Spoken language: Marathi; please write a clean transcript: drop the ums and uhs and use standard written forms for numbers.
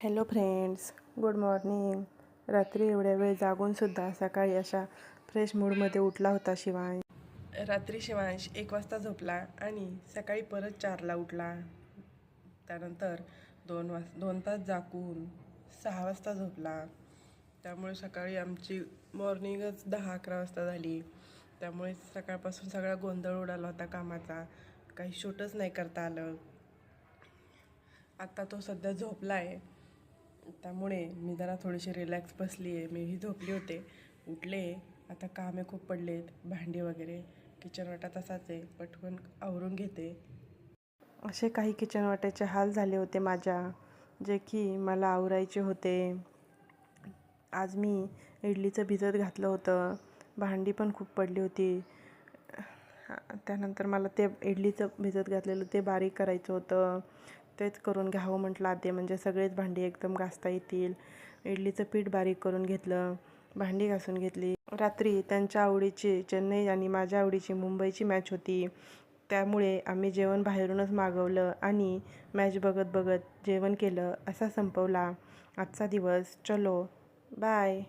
Hello friends, good morning. रात्री एवढ्या वेळ जागूनसुद्धा सकाळी अशा फ्रेश मूडमध्ये उठला होता शिवांश. रात्री शिवांश 1 वाजता झोपला आणि सकाळी परत 4ला उठला. त्यानंतर 2 तास जागून 6 वाजता झोपला. त्यामुळे सकाळी आमची मॉर्निंगच 10-11 वाजता झाली. त्यामुळे सकाळपासून सगळा गोंधळ उडाला होता कामाचा. काही शूटच नाही करता आलं. आता तो सध्या झोपला आहे. त्यामुळे मी जरा थोडीशी रिलॅक्स बसली आहे. मीही झोपले होते, उठले. आता कामे खूप पडलेत, भांडी वगैरे. किचन वाटा तसाच आहे, पटकन आवरून घेते. असे काही किचन वाट्याचे हाल झाले होते माझ्या, जे की मला आवरायचे होते. आज मी इडलीचं भिजत घातलं होतं. भांडी पण खूप पडली होती. त्यानंतर मला ते इडलीचं भिजत घातलेलं ते बारीक करायचं होतं. तेच करून घ्यावं म्हटलं आधी, म्हणजे सगळेच भांडी एकदम घासता येतील. इडलीचं पीठ बारीक करून घेतलं, भांडी घासून घेतली. रात्री त्यांच्या आवडीची चेन्नई आणि माझ्या आवडीची मुंबईची मॅच होती. त्यामुळे आम्ही जेवण बाहेरूनच मागवलं आणि मॅच बघत बघत जेवण केलं. असा संपवला आजचा दिवस. चलो बाय.